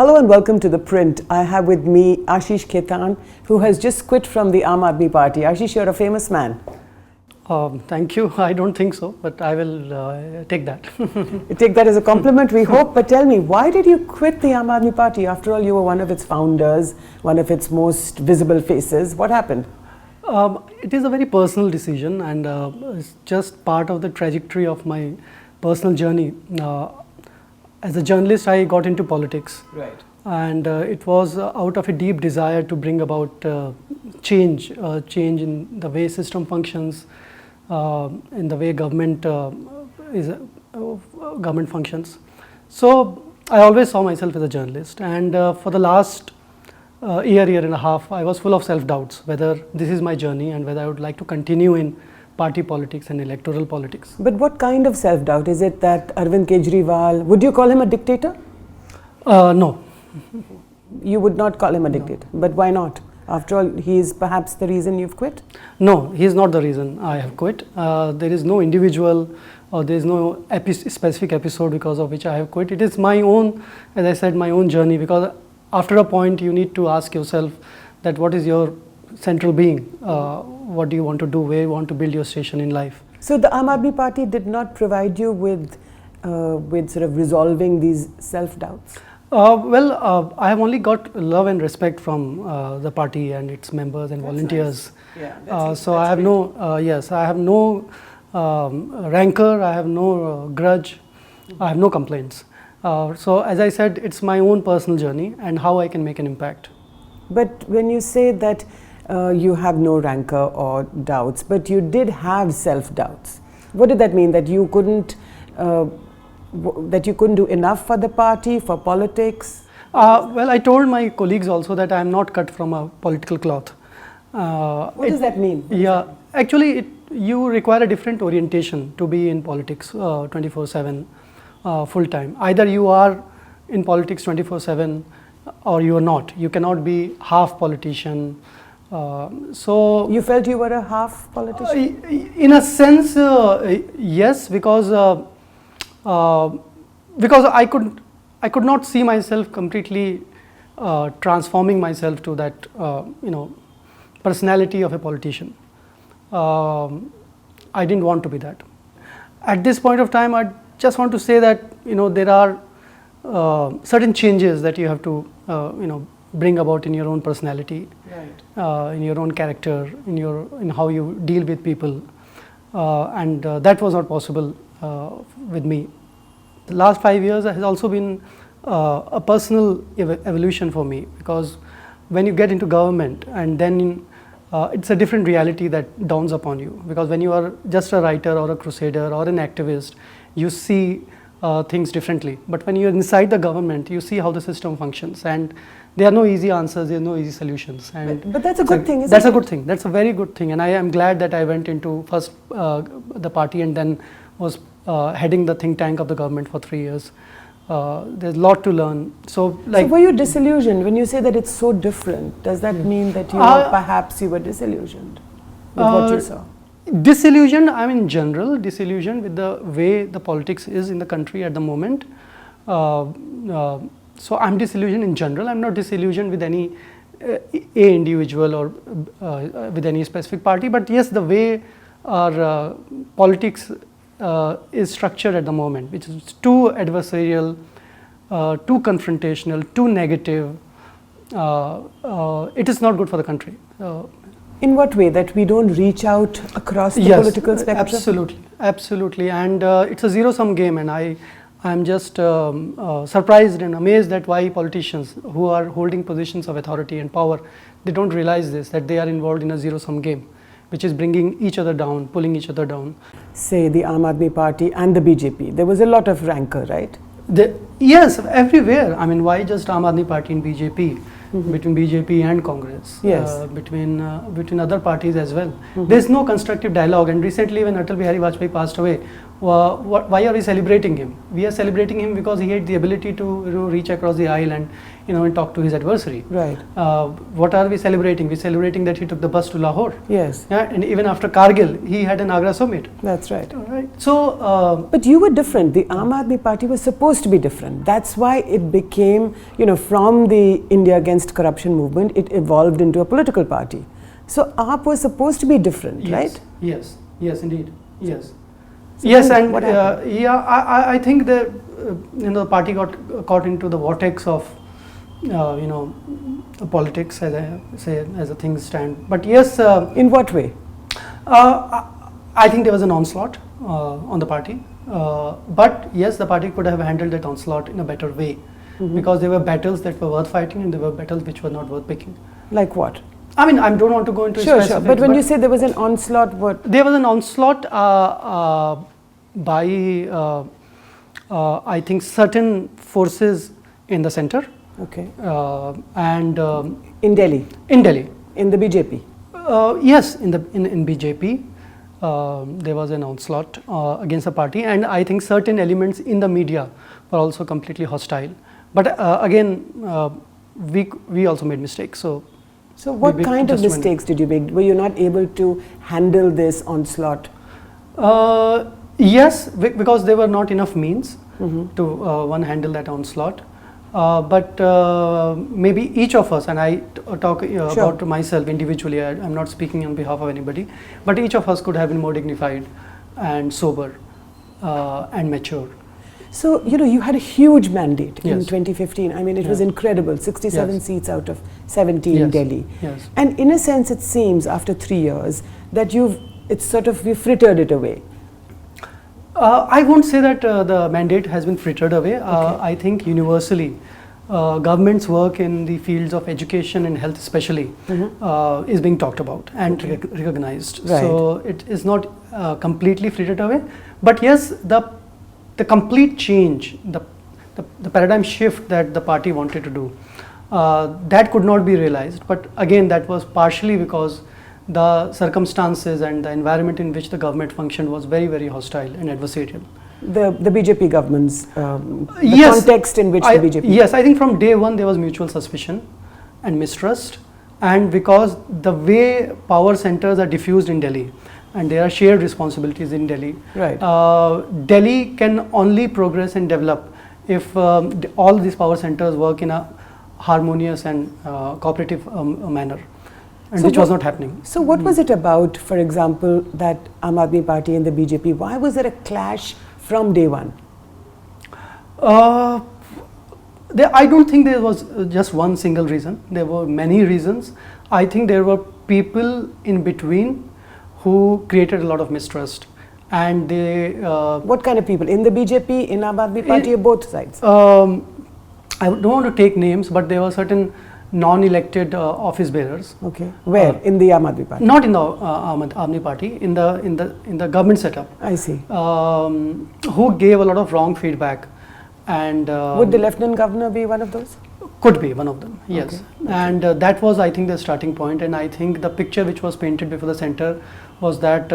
Hello and welcome to The Print. I have with me Ashish Khetan, who has just quit from the Aam Aadmi Party. Ashish, you're a famous man. Thank you. I don't think so, but I will take that. Take that as a compliment, we hope. But tell me, why did you quit the Aam Aadmi Party? After all, you were one of its founders, one of its most visible faces. What happened? It is a very personal decision, and it's just part of the trajectory of my personal journey. As a journalist, I got into politics. Right. And it was out of a deep desire to bring about change in the way system functions, in the way government government functions. So I always saw myself as a journalist, and for the last year and a half, I was full of self-doubts whether this is my journey and whether I would like to continue in party politics and electoral politics. But what kind of self-doubt? Is it that Arvind Kejriwal, would you call him a dictator? No. You would not call him a dictator, but why not? After all, he is perhaps the reason you've quit? No, he is not the reason I have quit. There is no individual or there is no specific episode because of which I have quit. It is my own, as I said, my own journey, because after a point you need to ask yourself that what is your central being, what do you want to do, where you want to build your station in life. So the Aam Aadmi Party did not provide you with sort of resolving these self-doubts? I have only got love and respect from the party and its members and volunteers. Nice. Yeah, so I have no, I have no rancor, I have no grudge, I have no complaints. So as I said, it's my own personal journey and how I can make an impact. But when you say that you have no rancor or doubts, but you did have self-doubts, what did that mean? That you couldn't do enough for the party, for politics? I told my colleagues also that I am not cut from a political cloth. What does that mean? Actually, you require a different orientation to be in politics 24/7, full time. Either you are in politics 24/7 or you are not. You cannot be half politician. So you felt you were a half politician? In a sense, yes, because I could not see myself completely transforming myself to that personality of a politician. I didn't want to be that. At this point of time, I just want to say that there are certain changes that you have to bring about in your own personality, right. In your own character, in how you deal with people, and that was not possible with me. The last 5 years has also been a personal evolution for me, because when you get into government and then it's a different reality that dawns upon you, because when you are just a writer or a crusader or an activist, you see things differently. But when you're inside the government, you see how the system functions, and there are no easy answers, there are no easy solutions. And but that's a good thing, isn't it? That's a good thing. That's a very good thing, and I am glad that I went into first the party and then was heading the think tank of the government for 3 years. There's a lot to learn. So were you disillusioned when you say that it's so different? Does that mean that perhaps you were disillusioned with what you saw? Disillusioned, I mean general disillusioned with the way the politics is in the country at the moment. So I'm disillusioned in general. I'm not disillusioned with any individual or with any specific party. But yes, the way our politics is structured at the moment, which is too adversarial, too confrontational, too negative, it is not good for the country. In what way? That we don't reach out across the political spectrum? Absolutely. And it's a zero-sum game, and I'm just surprised and amazed at why politicians who are holding positions of authority and power, they don't realize this, that they are involved in a zero-sum game, which is bringing each other down, pulling each other down. Say the Aam Aadmi Party and the BJP, there was a lot of rancor, right? Yes, everywhere. I mean, why just Aam Aadmi Party and BJP? Mm-hmm. Between BJP and Congress, yes. Between other parties as well. Mm-hmm. There's no constructive dialogue, and recently when Atal Bihari Vajpayee passed away, why are we celebrating him? We are celebrating him because he had the ability to reach across the aisle and and talk to his adversary. Right. What are we celebrating? We're celebrating that he took the bus to Lahore. Yes. Yeah, and even after Kargil, he had an Agra summit. That's right. Right. So, but you were different. The Aam Aadmi Party was supposed to be different. That's why it became, from the India Against Corruption movement, it evolved into a political party. So AAP was supposed to be different, yes, right? Yes. Yes, indeed. Yes. So yes, and what happened? I think the the party got caught into the vortex of politics, as I say, as the things stand. But yes, in what way? I think there was an onslaught on the party. But yes, the party could have handled that onslaught in a better way, because there were battles that were worth fighting and there were battles which were not worth picking. Like what? I mean, I don't want to go into Sure. specifics. But when you say there was an onslaught, what? There was an onslaught by, I think, certain forces in the center. Okay. And In Delhi? in Delhi. In the BJP? Yes, in BJP, there was an onslaught against the party, and I think certain elements in the media were also completely hostile. But again, we also made mistakes. So what kind of mistakes did you make? Were you not able to handle this onslaught? Yes, because there were not enough means to handle that onslaught. But maybe each of us, and I talk about myself individually, I'm not speaking on behalf of anybody, but each of us could have been more dignified and sober and mature. So, you had a huge mandate in Yes. 2015. I mean, it was incredible, 67 Yes. seats out of 70 in Yes. Delhi. Yes. And in a sense, it seems after 3 years that you frittered it away. I won't say that the mandate has been frittered away. I think universally, government's work in the fields of education and health especially is being talked about and recognized. Right. So it is not completely frittered away. But yes, the complete change, the paradigm shift that the party wanted to do, that could not be realized. But again, that was partially because the circumstances and the environment in which the government functioned was very, very hostile and adversarial. The BJP government's Yes, context in which the BJP... Yes, I think from day one there was mutual suspicion and mistrust, and because the way power centers are diffused in Delhi and there are shared responsibilities in Delhi, Right. Delhi can only progress and develop if all these power centers work in a harmonious and cooperative manner. And So which was what- not happening. So what was it about, for example, that Aam Aadmi Party and the BJP? Why was there a clash from day one? I don't think there was just one single reason. There were many reasons. I think there were people in between who created a lot of mistrust, and they. What kind of people? In the BJP, in Aam Aadmi Party, or both sides? I don't want to take names, but there were certain non-elected office bearers. Okay. Where? In the Aam Aadmi Party? Not in the Aam Aadmi Party, in the government setup, I see. who gave a lot of wrong feedback, and Would the Lieutenant Governor be one of those? could be one of them, yes. Okay. And that was, I think, the starting point. And I think the picture which was painted before the center was that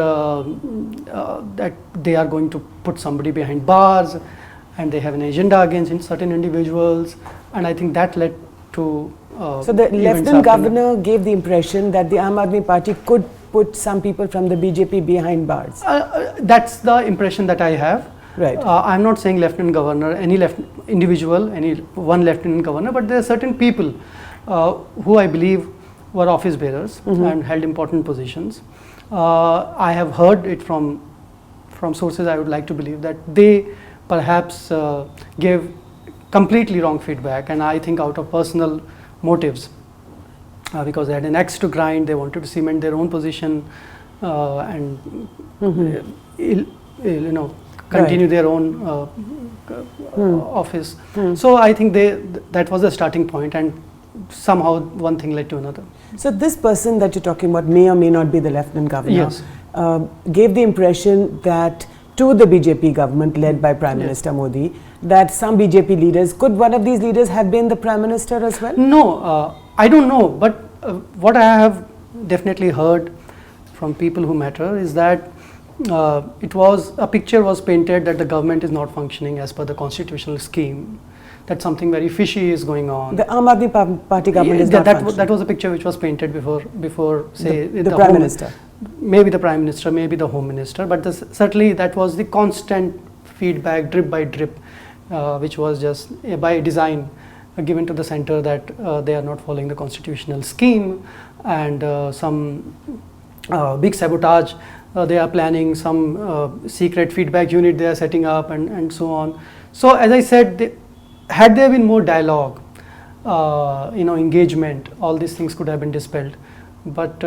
that they are going to put somebody behind bars, and they have an agenda against certain individuals. And I think that led to So the events Lieutenant happening. Governor gave the impression that the Aam Aadmi Party could put some people from the BJP behind bars. That's the impression that I have. Right. I'm not saying Lieutenant Governor, any individual, any one Lieutenant Governor, but there are certain people who I believe were office bearers and held important positions. I have heard it from sources I would like to believe that they perhaps gave completely wrong feedback, and I think out of personal motives, because they had an axe to grind, they wanted to cement their own position and continue their own office. So I think that was the starting point, and somehow one thing led to another. So this person that you're talking about may or may not be the Lieutenant Governor. Yes. Gave the impression that to the BJP government led by Prime Minister Modi, that some BJP leaders, could one of these leaders have been the Prime Minister as well? No, I don't know, but what I have definitely heard from people who matter is that a picture was painted that the government is not functioning as per the constitutional scheme, that something very fishy is going on. The Aam Aadmi Party government is not functioning. That was a picture which was painted before say the Prime Minister. Maybe the Prime Minister, maybe the Home Minister, but certainly that was the constant feedback, drip by drip, which was just by design given to the center, that they are not following the constitutional scheme, and some big sabotage they are planning, some secret feedback unit they are setting up, and so on. So as I said, had there been more dialogue, engagement, all these things could have been dispelled, but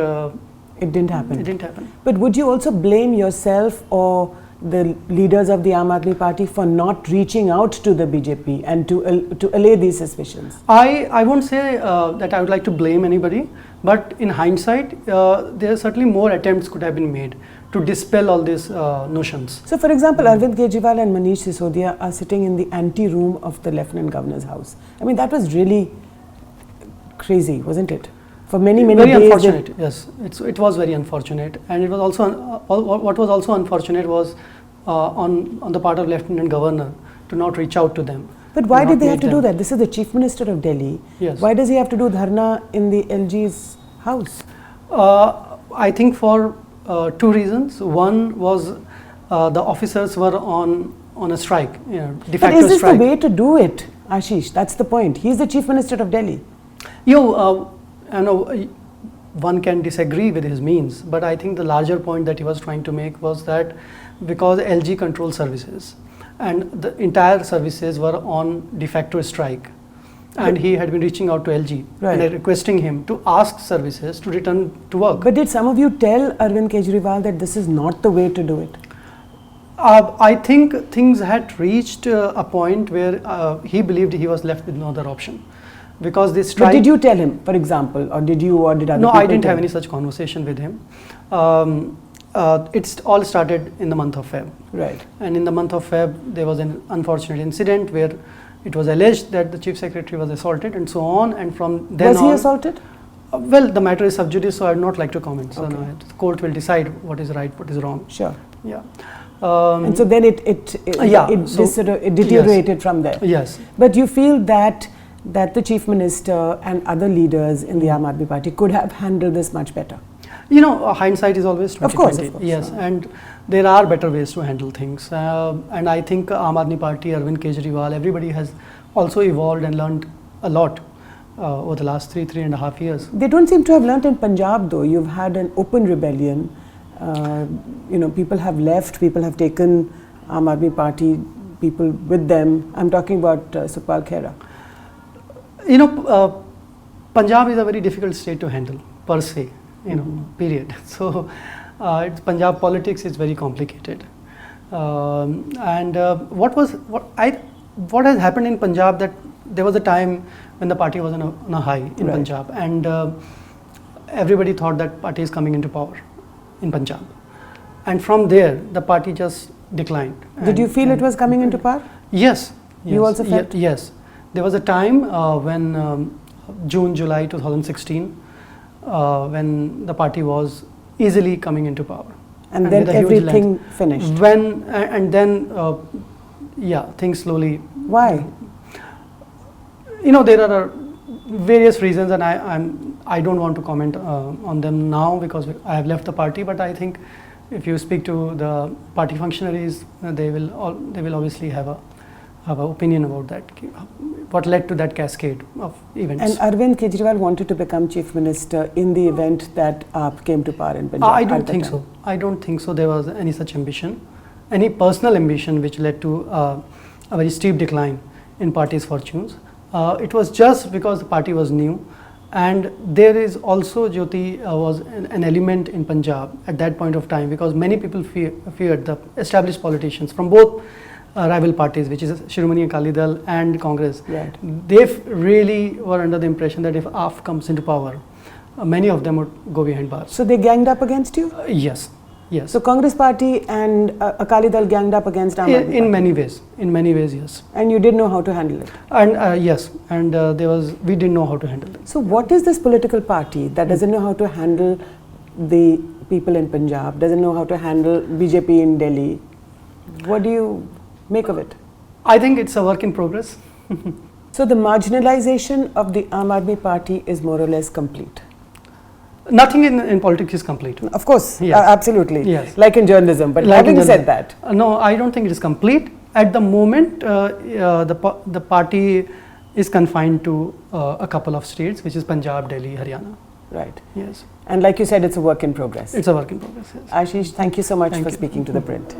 it didn't happen. It didn't happen. But would you also blame yourself or the leaders of the Aam Aadmi Party for not reaching out to the BJP and to allay these suspicions? I won't say that I would like to blame anybody, but in hindsight, there are certainly more attempts could have been made to dispel all these notions. So, for example, Arvind Kejriwal and Manish Sisodia are sitting in the ante room of the Lieutenant Governor's house. I mean, that was really crazy, wasn't it? For many very days. Unfortunate. Yes, it was very unfortunate, and it was also what was also unfortunate was on the part of Lieutenant Governor to not reach out to them. But why did they have to do that? This is the Chief Minister of Delhi. Yes. Why does he have to do dharna in the LG's house? I think for two reasons. One was the officers were on a strike, de facto strike. But is this the way to do it, Ashish? That's the point. He's the Chief Minister of Delhi. I know one can disagree with his means, but I think the larger point that he was trying to make was that because LG controls services and the entire services were on de facto strike, and he had been reaching out to LG and requesting him to ask services to return to work. But did some of you tell Arvind Kejriwal that this is not the way to do it? I think things had reached a point where he believed he was left with no other option. Because this strike. But did you tell him, for example, or did other people? No, I didn't have any such conversation with him. It's all started in the month of Feb. Right. And in the month of Feb, there was an unfortunate incident where it was alleged that the Chief Secretary was assaulted and so on. And from then on. Was he assaulted? Well, the matter is sub judice, so I would not like to comment. Okay. So the court will decide what is right, what is wrong. Sure. Yeah. And so then it deteriorated from there. Yes. But you feel that the Chief Minister and other leaders in the Aam Aadmi Party could have handled this much better? Hindsight is always 20/20. Of course. Yes, and there are better ways to handle things. And I think Aam Aadmi Party, Arvind Kejriwal, everybody has also evolved and learned a lot over the last 3.5 years. They don't seem to have learnt in Punjab though. You've had an open rebellion. People have left, people have taken Aam Aadmi Party people with them. I'm talking about Sukhpal Khera. Punjab is a very difficult state to handle per se, period. So Punjab politics is very complicated. What has happened in Punjab, that there was a time when the party was on a high in Punjab, and everybody thought that party is coming into power in Punjab. And from there, the party just declined. Did you feel it was coming into power? Yes. You also felt? Yes. There was a time when June, July 2016, when the party was easily coming into power. And then everything finished. Things slowly. Why? There are various reasons, and I don't want to comment on them now because I have left the party. But I think if you speak to the party functionaries, they will obviously have an opinion about that. What led to that cascade of events? And Arvind Kejriwal wanted to become Chief Minister in the event that AAP came to power in Punjab. I don't think so. I don't think so. There was any such ambition, any personal ambition, which led to a very steep decline in party's fortunes. It was just because the party was new, and there is also, Jyoti, was an element in Punjab at that point of time, because many people feared the established politicians from both rival parties, which is Shiromani Akali Dal and Congress. Right. They really were under the impression that if AAP comes into power, many of them would go behind bars. So they ganged up against you? Yes. So Congress party and Akali Dal ganged up against Aam Aadmi Party? In many ways, yes. And you didn't know how to handle it? And yes, and we didn't know how to handle it. So what is this political party that doesn't know how to handle the people in Punjab, doesn't know how to handle BJP in Delhi. What do you make of it? I think it's a work in progress. So the marginalization of the Aam Aadmi Party is more or less complete. Nothing in politics is complete. Of course, Yes. Absolutely. Yes. Like in journalism. But Like having in said journalism. that, No, I don't think it is complete. At the moment, the party is confined to a couple of states, which is Punjab, Delhi, Haryana. right. Yes, And like you said, it's a work in progress. it's a work in progress. Yes. Ashish, thank you so much Thank for you. speaking to The Print.